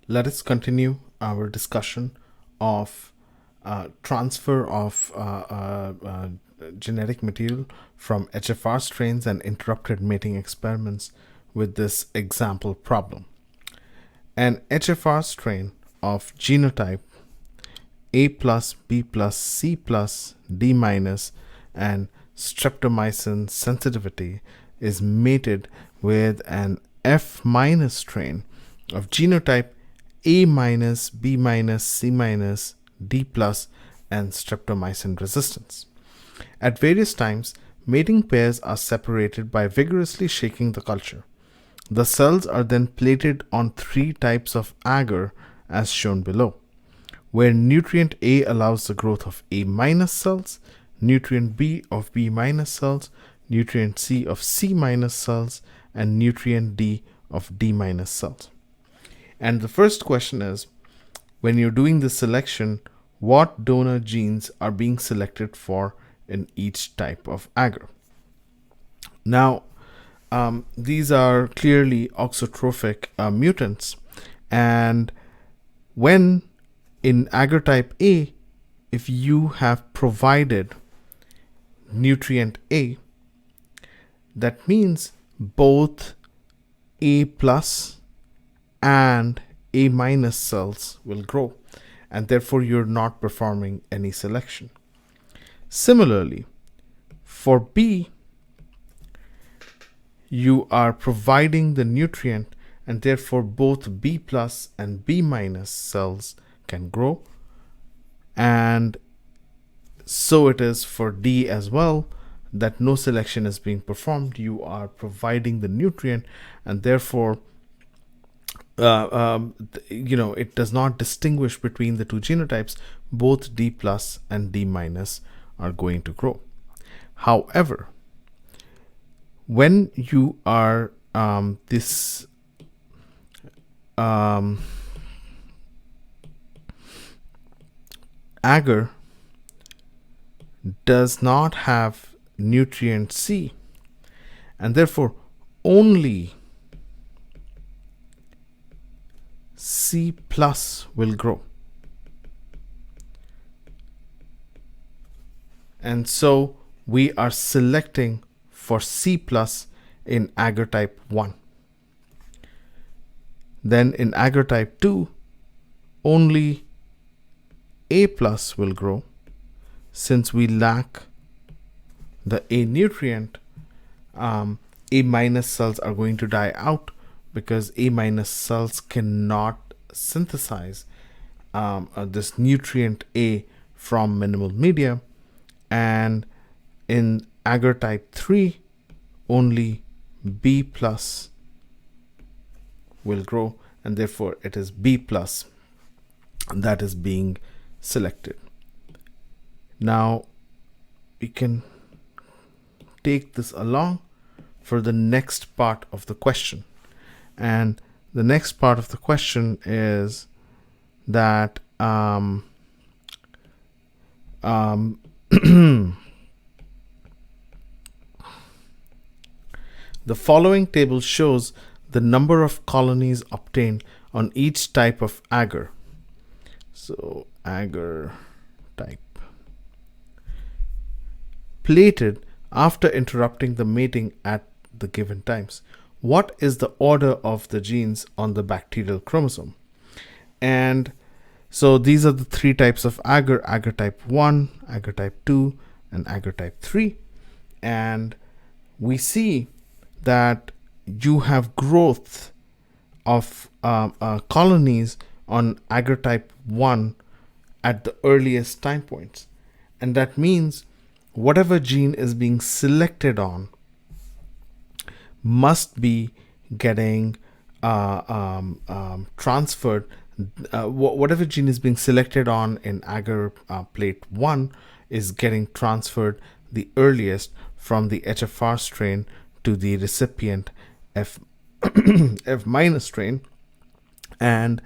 Let us continue our discussion of transfer of genetic material from HFR strains and interrupted mating experiments with this example problem. An HFR strain of genotype A plus, B plus, C plus, D minus, and streptomycin sensitivity is mated with an F minus strain of genotype A minus, B minus, C minus, D plus, and streptomycin resistance. At various times, mating pairs are separated by vigorously shaking the culture. The cells are then plated on three types of agar as shown below, where nutrient A allows the growth of A minus cells, nutrient B of B minus cells, nutrient C of C minus cells, and nutrient D of D minus cells. And the first question is, when you're doing the selection, what donor genes are being selected for in each type of agar? Now, these are clearly auxotrophic mutants, and when in agar type A, if you have provided nutrient A, that means both A plus and A minus cells will grow, and therefore you're not performing any selection. Similarly, for B, you are providing the nutrient, and therefore both B plus and B minus cells can grow. And so it is for D as well, that no selection is being performed. You are providing the nutrient, and therefore it does not distinguish between the two genotypes. Both D plus and D minus are going to grow. However, when you are this agar does not have nutrient C, and therefore only C plus will grow. And so we are selecting for C plus in agar type 1. Then in agar type 2, only A plus will grow. Since we lack the A nutrient, A minus cells are going to die out because A minus cells cannot synthesize this nutrient A from minimal media. And in agar type 3, only B plus will grow, and therefore it is B plus that is being selected. Now we can take this along for the next part of the question. And the next part of the question is that the following table shows the number of colonies obtained on each type of agar. So agar type plated after interrupting the mating at the given times. What is the order of the genes on the bacterial chromosome? And so these are the three types of agar: agar type 1, agar type 2, and agar type 3. And we see that you have growth of colonies on agar type 1 at the earliest time points. And that means whatever gene is being selected on must be getting transferred. Whatever gene is being selected on in agar plate 1 is getting transferred the earliest from the HFR strain to the recipient F minus strain. And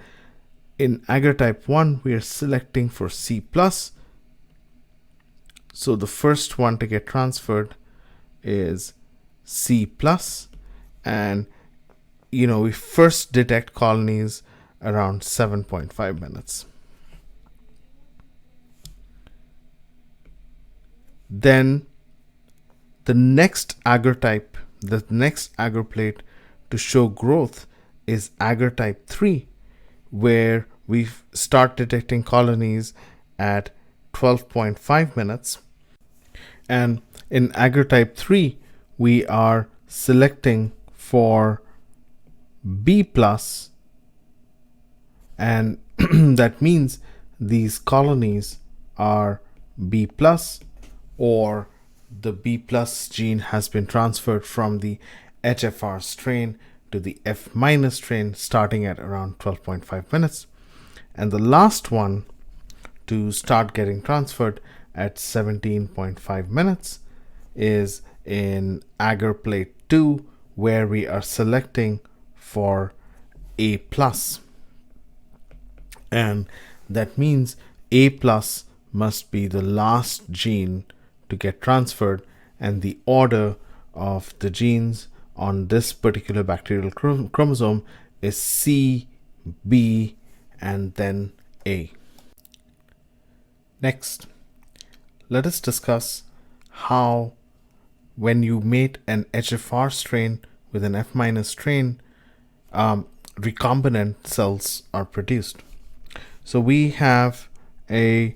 in agar type 1, we are selecting for C plus. So the first one to get transferred is C plus. And we first detect colonies around 7.5 minutes. Then the next agar type, the next agar plate to show growth is agar type 3, where we start detecting colonies at 12.5 minutes. And in agar type 3, we are selecting for B plus, and that means these colonies are B plus, or the B plus gene has been transferred from the HFR strain to the F minus strain starting at around 12.5 minutes. And the last one to start getting transferred at 17.5 minutes is in agar plate 2, where we are selecting for A plus. And that means A plus must be the last gene to get transferred, and the order of the genes on this particular bacterial chromosome is C, B, and then A. Next, let us discuss how, when you mate an HFR strain with an F minus strain, recombinant cells are produced. So we have an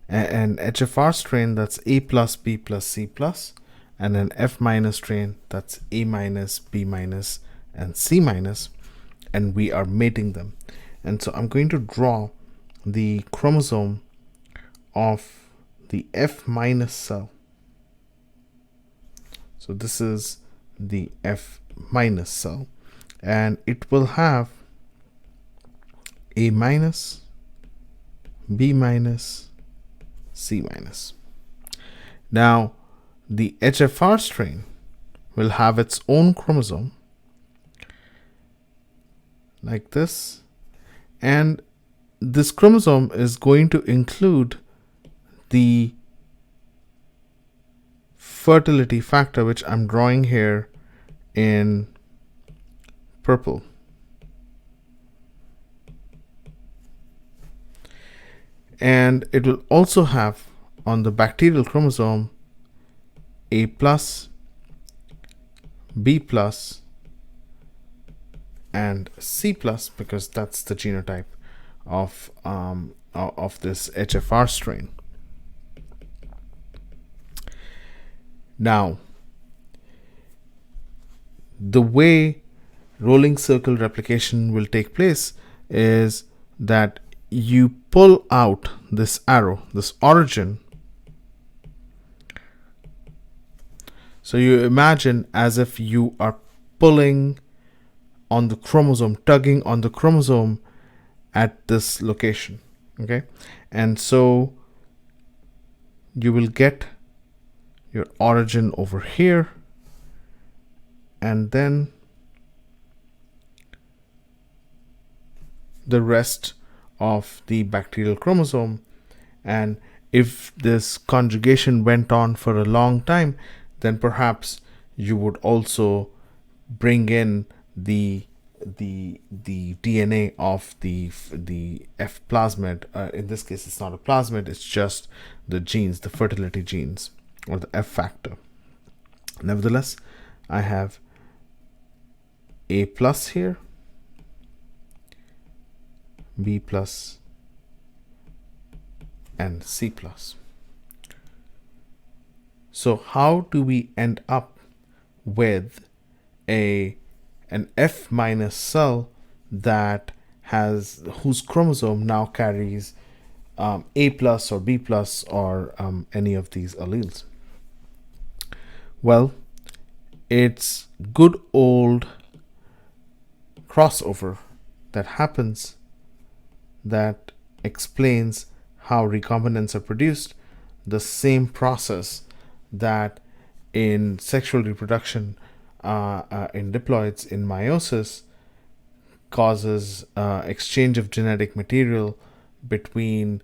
HFR strain that's A plus, B plus, C plus, and an F minus strain that's A minus, B minus, and C minus, and we are mating them. And so I'm going to draw the chromosome of the F minus cell. So this is the F minus cell, and it will have A minus, B minus, C minus. Now, the HFR strain will have its own chromosome like this, and this chromosome is going to include the fertility factor, which I'm drawing here in purple. And it will also have on the bacterial chromosome A plus, B plus, and C plus, because that's the genotype of this HFR strain. Now, the way rolling circle replication will take place is that you pull out this arrow, this origin. So you imagine as if you are pulling on the chromosome, tugging on the chromosome at this location. Okay, and so you will get your origin over here, and then the rest of the bacterial chromosome. And if this conjugation went on for a long time, then perhaps you would also bring in the DNA of the F plasmid. In this case, it's not a plasmid, it's just the genes, the fertility genes, or the F factor. Nevertheless, I have A plus here, B plus, and C plus. So how do we end up with an F minus cell that has, whose chromosome now carries A plus or B plus or any of these alleles? Well, it's good old crossover that happens that explains how recombinants are produced, the same process that in sexual reproduction in diploids in meiosis causes exchange of genetic material between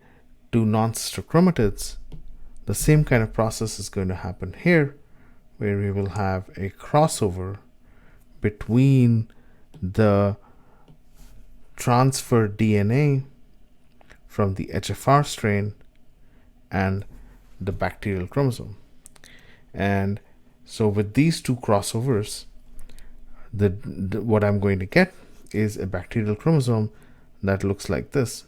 two non-sister chromatids. The same kind of process is going to happen here, where we will have a crossover between the transfer DNA from the HFR strain and the bacterial chromosome. And so with these two crossovers, what I'm going to get is a bacterial chromosome that looks like this.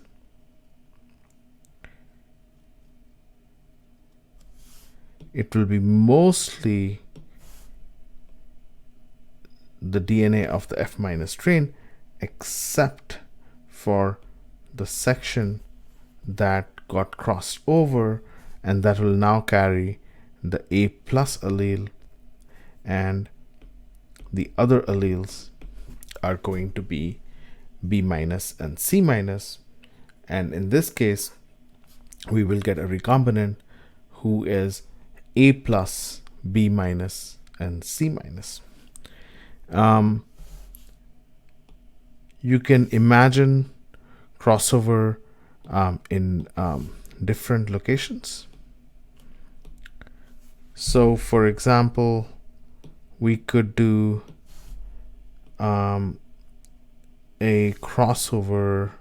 It will be mostly the DNA of the F- strain, except for the section that got crossed over, and that will now carry the A+ allele, and the other alleles are going to be B- and C-, and in this case we will get a recombinant who is A+, B-, and C-. You can imagine crossover in different locations. So for example, we could do a crossover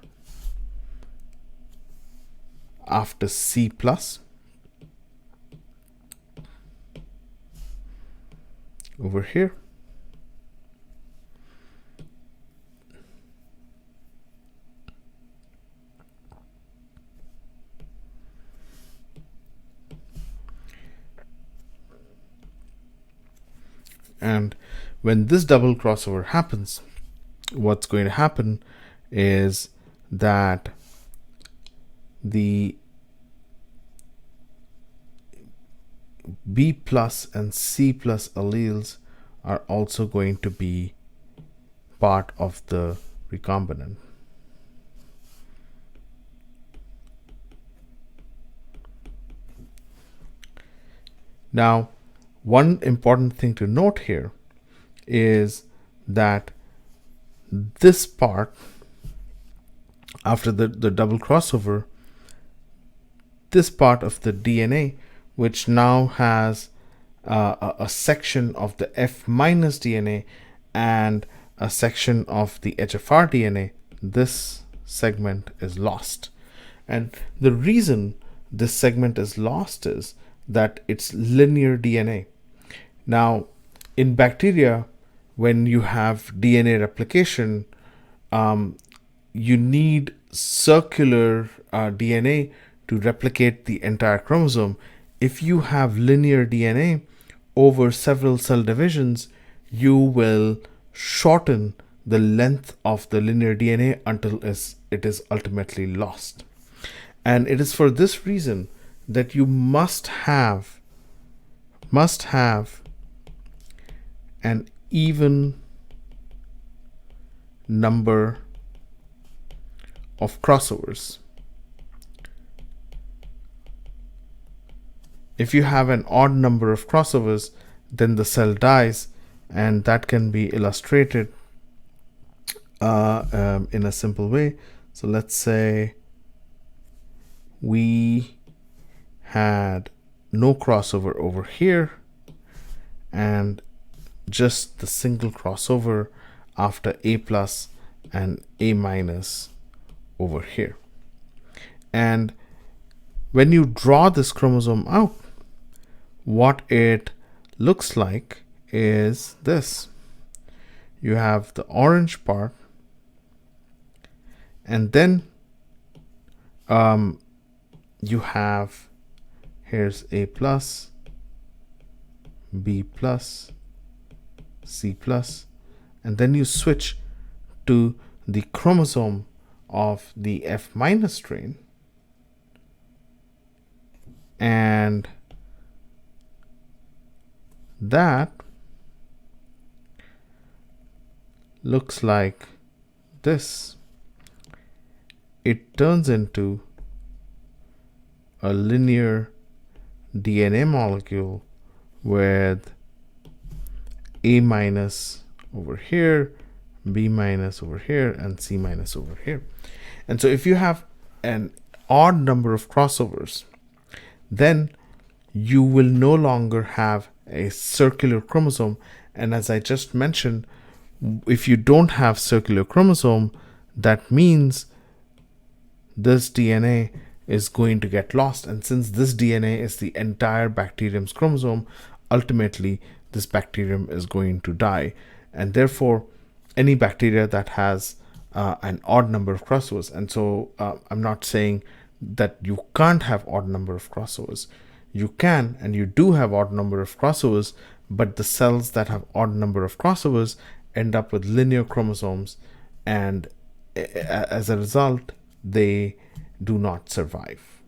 after C+, over here. And when this double crossover happens, what's going to happen is that the B+ and C+ alleles are also going to be part of the recombinant. Now, one important thing to note here is that this part, after the double crossover, this part of the DNA, which now has a section of the F- DNA and a section of the HFR DNA, this segment is lost. And the reason this segment is lost is that it's linear DNA. Now, in bacteria, when you have DNA replication, you need circular DNA to replicate the entire chromosome. If you have linear DNA over several cell divisions, you will shorten the length of the linear DNA until it is ultimately lost. And it is for this reason that you must have an even number of crossovers. If you have an odd number of crossovers, then the cell dies, and that can be illustrated in a simple way. So let's say we had no crossover over here and just the single crossover after A+ and A- over here. And when you draw this chromosome out, what it looks like is this. You have the orange part, and then you have, here's A+, B+, C+, and then you switch to the chromosome of the F- strain, and that looks like this. It turns into a linear DNA molecule with A- over here, B- over here, and C- over here. And so if you have an odd number of crossovers, then you will no longer have a circular chromosome. And as I just mentioned, if you don't have circular chromosome, that means this DNA is going to get lost. And since this DNA is the entire bacterium's chromosome, ultimately this bacterium is going to die. And therefore, any bacteria that has an odd number of crossovers, and so I'm not saying that you can't have odd number of crossovers. You can, and you do have odd number of crossovers, but the cells that have odd number of crossovers end up with linear chromosomes, and as a result, they do not survive.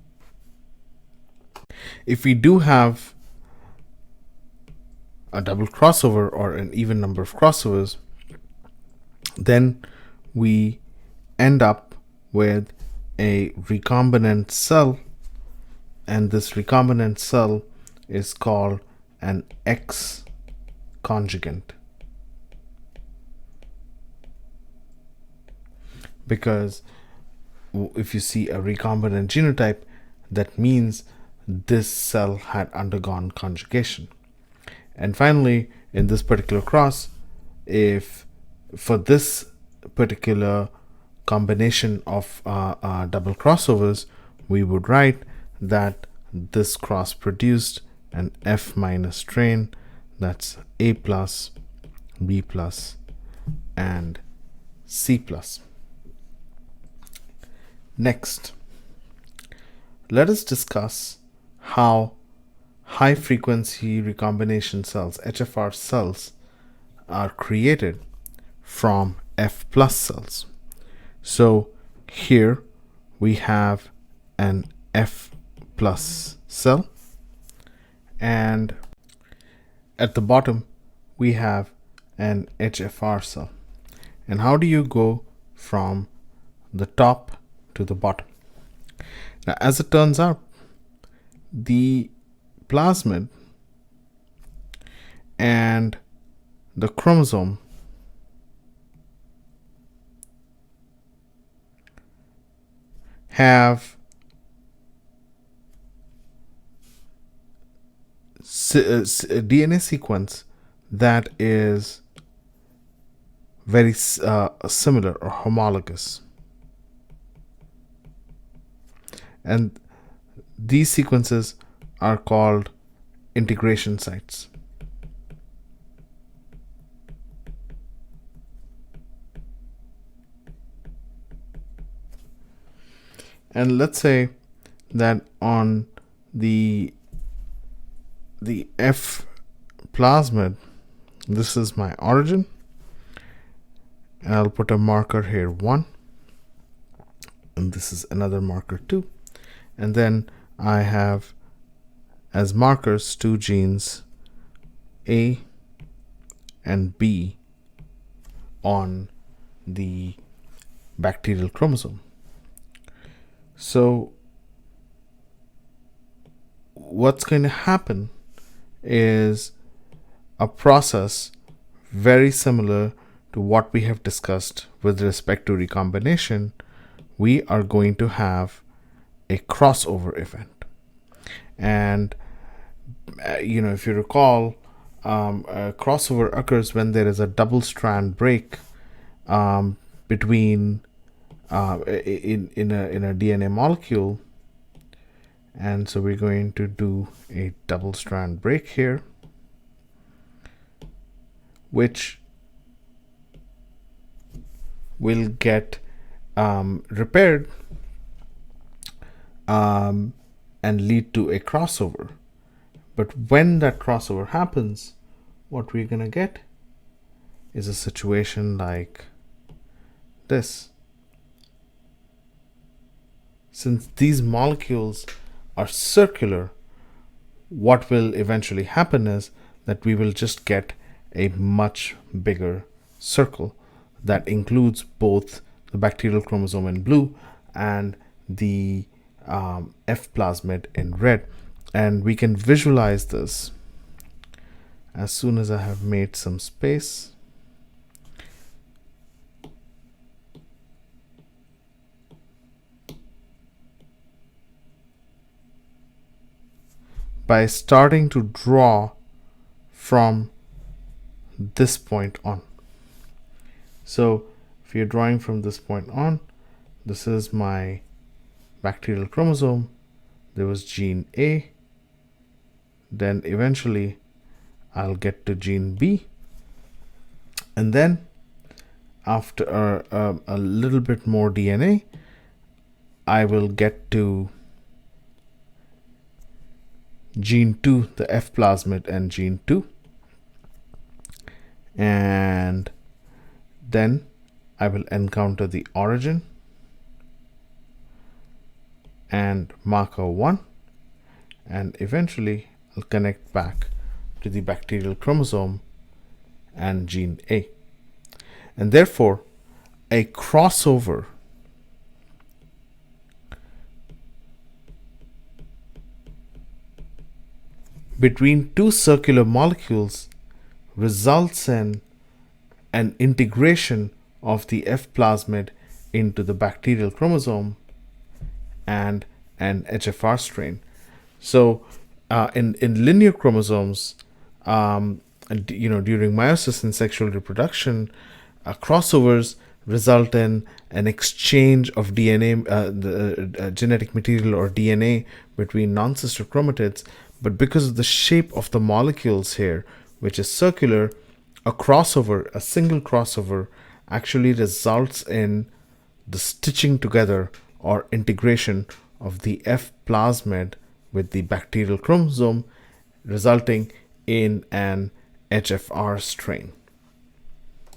If we do have a double crossover or an even number of crossovers, then we end up with a recombinant cell, and this recombinant cell is called an X conjugant, because if you see a recombinant genotype, that means this cell had undergone conjugation. And finally, in this particular cross, if for this particular combination of double crossovers, we would write that this cross produced an F minus strain, that's A plus, B plus, and C plus. Next, let us discuss how high frequency recombination cells, HFR cells, are created from F plus cells. So here we have an F plus cell, and at the bottom we have an HFR cell. And how do you go from the top to the bottom? Now, as it turns out, the plasmid and the chromosome have a DNA sequence that is very similar or homologous. And these sequences are called integration sites. And let's say that on the F plasmid, this is my origin, and I'll put a marker here 1, and this is another marker 2, and then I have as markers 2 genes A and B on the bacterial chromosome. So what's going to happen is a process very similar to what we have discussed with respect to recombination. We are going to have a crossover event. And if you recall, a crossover occurs when there is a double strand break between in a DNA molecule. And so we're going to do a double strand break here, which will get repaired and lead to a crossover. But when that crossover happens, what we're going to get is a situation like this. Since these molecules are circular, what will eventually happen is that we will just get a much bigger circle that includes both the bacterial chromosome in blue and the F plasmid in red. And we can visualize this as soon as I have made some space. By starting to draw from this point on. So if you're drawing from this point on, this is my bacterial chromosome. There was gene A, then eventually I'll get to gene B, and then after a little bit more DNA, I will get to gene 2, the F plasmid, and gene 2, and then I will encounter the origin and marker 1, and eventually I'll connect back to the bacterial chromosome and gene A. And therefore, a crossover between two circular molecules results in an integration of the F plasmid into the bacterial chromosome and an HFR strain. So in linear chromosomes, during meiosis and sexual reproduction, crossovers result in an exchange of DNA, the genetic material or DNA between non-sister chromatids. But because of the shape of the molecules here, which is circular, a single crossover, actually results in the stitching together or integration of the F plasmid with the bacterial chromosome, resulting in an HFR strain.